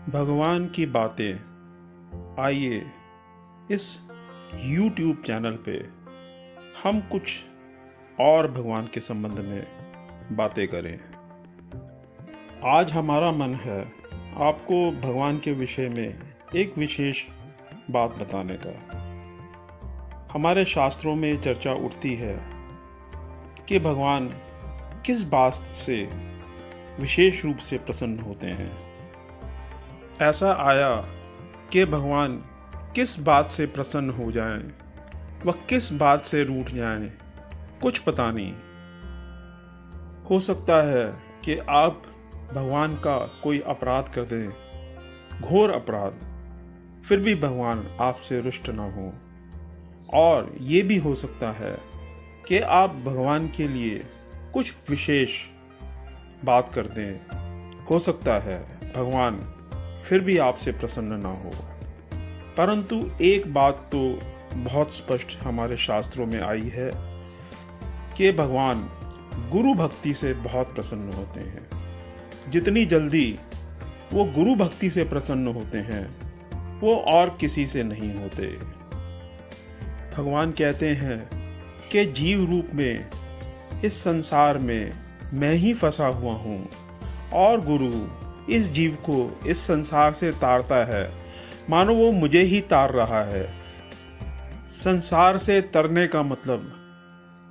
भगवान की बातें। आइए इस YouTube चैनल पे हम कुछ और भगवान के संबंध में बातें करें। आज हमारा मन है आपको भगवान के विषय में एक विशेष बात बताने का। हमारे शास्त्रों में चर्चा उठती है कि भगवान किस बात से विशेष रूप से प्रसन्न होते हैं। ऐसा आया कि भगवान किस बात से प्रसन्न हो जाएं, वह किस बात से रूठ जाएं, कुछ पता नहीं। हो सकता है कि आप भगवान का कोई अपराध कर दें, घोर अपराध, फिर भी भगवान आपसे रुष्ट ना हो। और ये भी हो सकता है कि आप भगवान के लिए कुछ विशेष बात कर दें, हो सकता है भगवान फिर भी आपसे प्रसन्न ना हो। परंतु एक बात तो बहुत स्पष्ट हमारे शास्त्रों में आई है कि भगवान गुरु भक्ति से बहुत प्रसन्न होते हैं। जितनी जल्दी वो गुरु भक्ति से प्रसन्न होते हैं वो और किसी से नहीं होते। भगवान कहते हैं कि जीव रूप में इस संसार में मैं ही फंसा हुआ हूँ और गुरु इस जीव को इस संसार से तारता है, मानो वो मुझे ही तार रहा है। संसार से तरने का मतलब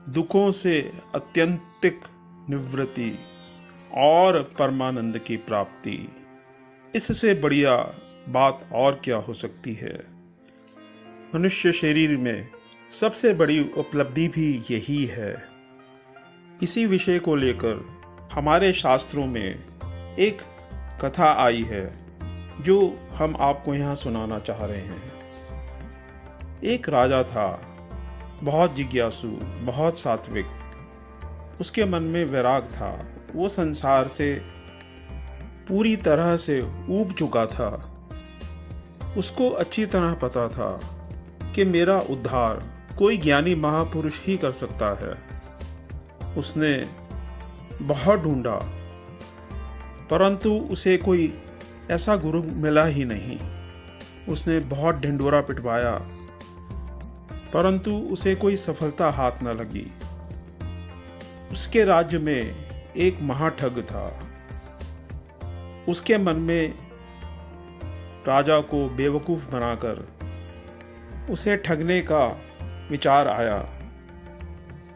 दुखों से अत्यंतिक निवृत्ति और परमानंद की प्राप्ति। इससे बढ़िया बात और क्या हो सकती है। मनुष्य शरीर में सबसे बड़ी उपलब्धि भी यही है। इसी विषय को लेकर हमारे शास्त्रों में एक कथा आई है जो हम आपको यहाँ सुनाना चाह रहे हैं। एक राजा था, बहुत जिज्ञासु, बहुत सात्विक। उसके मन में वैराग था। वो संसार से पूरी तरह से ऊब चुका था। उसको अच्छी तरह पता था कि मेरा उद्धार कोई ज्ञानी महापुरुष ही कर सकता है। उसने बहुत ढूंढा, परंतु उसे कोई ऐसा गुरु मिला ही नहीं। उसने बहुत ढिंढोरा पिटवाया, परंतु उसे कोई सफलता हाथ न लगी। उसके राज्य में एक महाठग था। उसके मन में राजा को बेवकूफ़ बनाकर उसे ठगने का विचार आया।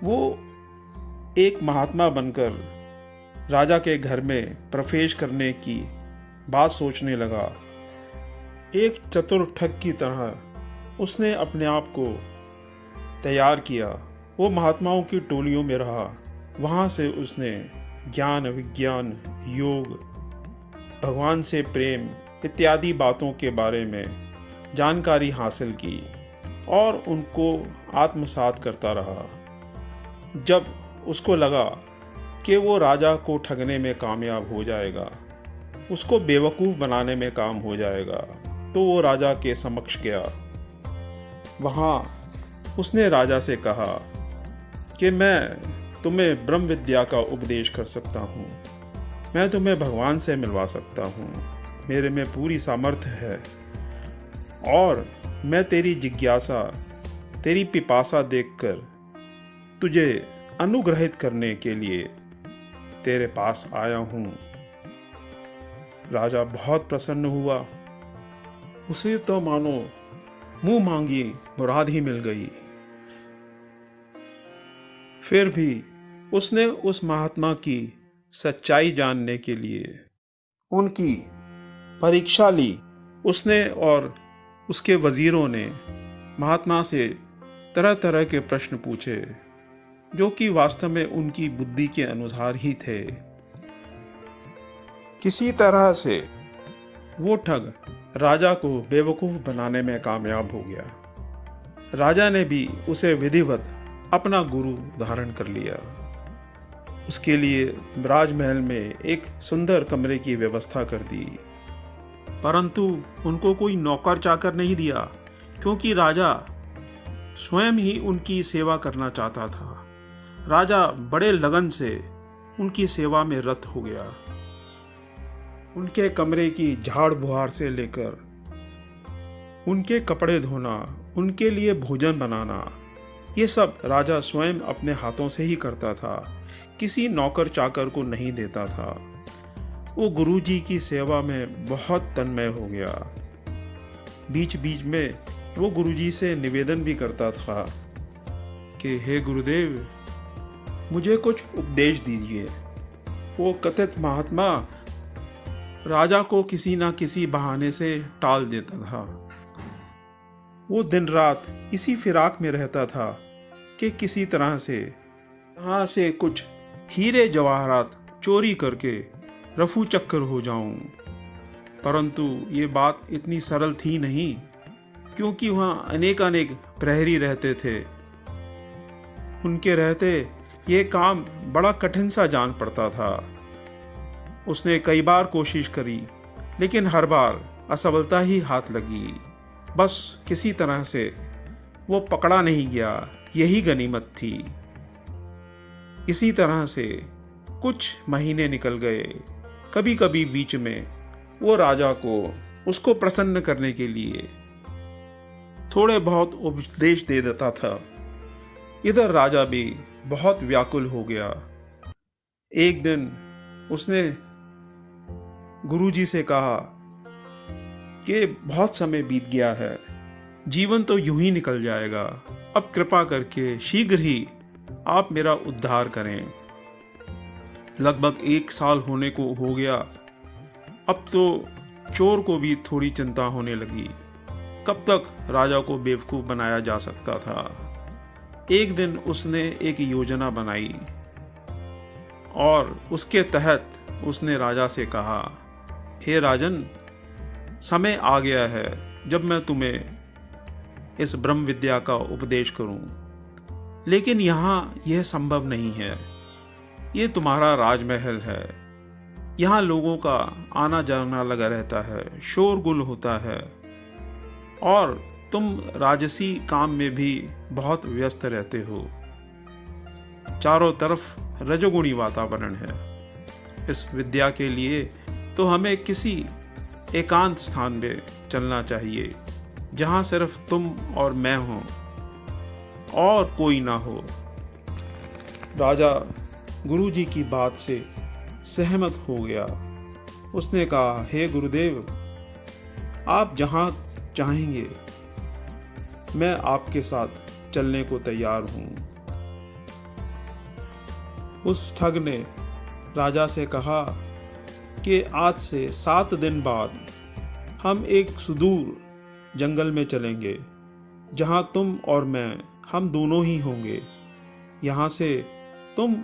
वो एक महात्मा बनकर राजा के घर में प्रवेश करने की बात सोचने लगा। एक चतुर ठग की तरह उसने अपने आप को तैयार किया। वो महात्माओं की टोलियों में रहा। वहाँ से उसने ज्ञान, विज्ञान, योग, भगवान से प्रेम इत्यादि बातों के बारे में जानकारी हासिल की और उनको आत्मसात करता रहा। जब उसको लगा कि वो राजा को ठगने में कामयाब हो जाएगा, उसको बेवकूफ़ बनाने में काम हो जाएगा, तो वो राजा के समक्ष गया। वहाँ उसने राजा से कहा कि मैं तुम्हें ब्रह्म विद्या का उपदेश कर सकता हूँ, मैं तुम्हें भगवान से मिलवा सकता हूँ, मेरे में पूरी सामर्थ्य है और मैं तेरी जिज्ञासा, तेरी पिपासा देखकर तुझे अनुग्रहित करने के लिए तेरे पास आया हूँ। राजा बहुत प्रसन्न हुआ। उसे तो मानो मुंह मांगी मुराद ही मिल गई। फिर भी उसने उस महात्मा की सच्चाई जानने के लिए उनकी परीक्षा ली। उसने और उसके वजीरों ने महात्मा से तरह तरह के प्रश्न पूछे जो कि वास्तव में उनकी बुद्धि के अनुसार ही थे। किसी तरह से वो ठग राजा को बेवकूफ़ बनाने में कामयाब हो गया। राजा ने भी उसे विधिवत अपना गुरु धारण कर लिया। उसके लिए राजमहल में एक सुंदर कमरे की व्यवस्था कर दी, परंतु उनको कोई नौकर चाकर नहीं दिया, क्योंकि राजा स्वयं ही उनकी सेवा करना चाहता था। राजा बड़े लगन से उनकी सेवा में रत हो गया। उनके कमरे की झाड़ बुहार से लेकर उनके कपड़े धोना, उनके लिए भोजन बनाना, ये सब राजा स्वयं अपने हाथों से ही करता था। किसी नौकर चाकर को नहीं देता था। वो गुरुजी की सेवा में बहुत तन्मय हो गया। बीच बीच में वो गुरुजी से निवेदन भी करता था कि हे गुरुदेव, मुझे कुछ उपदेश दीजिए। वो कथित महात्मा राजा को किसी ना किसी बहाने से टाल देता था। वो दिन रात इसी फिराक में रहता था कि किसी तरह से यहाँ से कुछ हीरे जवाहरात चोरी करके रफू चक्कर हो जाऊं। परंतु ये बात इतनी सरल थी नहीं, क्योंकि वहाँ अनेक प्रहरी रहते थे। उनके रहते ये काम बड़ा कठिन सा जान पड़ता था। उसने कई बार कोशिश करी, लेकिन हर बार असफलता ही हाथ लगी। बस किसी तरह से वो पकड़ा नहीं गया, यही गनीमत थी। इसी तरह से कुछ महीने निकल गए। कभी कभी बीच में वो राजा को उसको प्रसन्न करने के लिए थोड़े बहुत उपदेश दे देता था। इधर राजा भी बहुत व्याकुल हो गया। एक दिन उसने गुरुजी से कहा कि बहुत समय बीत गया है, जीवन तो यूं ही निकल जाएगा। अब कृपा करके शीघ्र ही आप मेरा उद्धार करें। लगभग 1 साल होने को हो गया। अब तो चोर को भी थोड़ी चिंता होने लगी, कब तक राजा को बेवकूफ़ बनाया जा सकता था। एक दिन उसने एक योजना बनाई और उसके तहत उसने राजा से कहा, हे राजन, समय आ गया है जब मैं तुम्हें इस ब्रह्म विद्या का उपदेश करूं, लेकिन यहाँ यह संभव नहीं है। ये तुम्हारा राजमहल है, यहाँ लोगों का आना जाना लगा रहता है, शोरगुल होता है, और तुम राजसी काम में भी बहुत व्यस्त रहते हो। चारों तरफ रजोगुणी वातावरण है। इस विद्या के लिए तो हमें किसी एकांत स्थान में चलना चाहिए, जहाँ सिर्फ तुम और मैं हों और कोई ना हो। राजा गुरुजी की बात से सहमत हो गया। उसने कहा, हे गुरुदेव, आप जहाँ चाहेंगे मैं आपके साथ चलने को तैयार हूँ। उस ठग ने राजा से कहा कि आज से 7 दिन बाद हम एक सुदूर जंगल में चलेंगे, जहाँ तुम और मैं, हम दोनों ही होंगे। यहाँ से तुम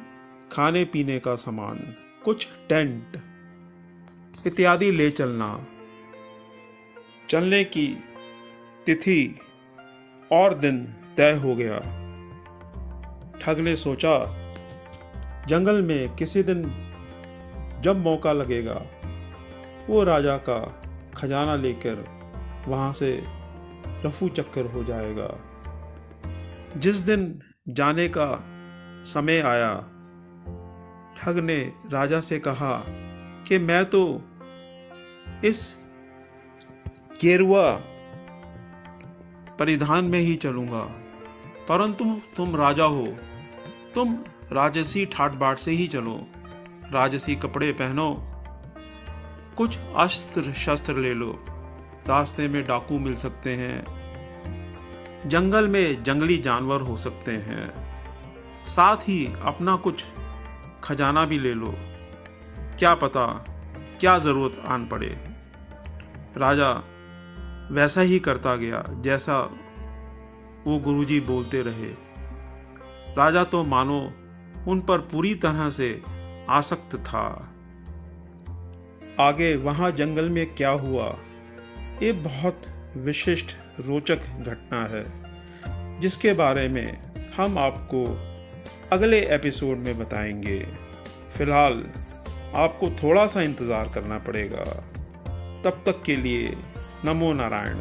खाने पीने का सामान, कुछ टेंट इत्यादि ले चलना। चलने की तिथि और दिन तय हो गया। ठग ने सोचा, जंगल में किसी दिन जब मौका लगेगा, वो राजा का खजाना लेकर वहाँ से रफू चक्कर हो जाएगा। जिस दिन जाने का समय आया, ठग ने राजा से कहा कि मैं तो इस गेरुआ परिधान में ही चलूँगा, परंतु तुम राजा हो, तुम राजसी ठाट बाट से ही चलो। राजसी कपड़े पहनो, कुछ अस्त्र शस्त्र ले लो, रास्ते में डाकू मिल सकते हैं, जंगल में जंगली जानवर हो सकते हैं, साथ ही अपना कुछ खजाना भी ले लो, क्या पता क्या ज़रूरत आन पड़े। राजा वैसा ही करता गया जैसा वो गुरुजी बोलते रहे। राजा तो मानो उन पर पूरी तरह से आसक्त था। आगे वहाँ जंगल में क्या हुआ, ये बहुत विशिष्ट रोचक घटना है, जिसके बारे में हम आपको अगले एपिसोड में बताएंगे। फिलहाल आपको थोड़ा सा इंतज़ार करना पड़ेगा। तब तक के लिए नमो नारायण।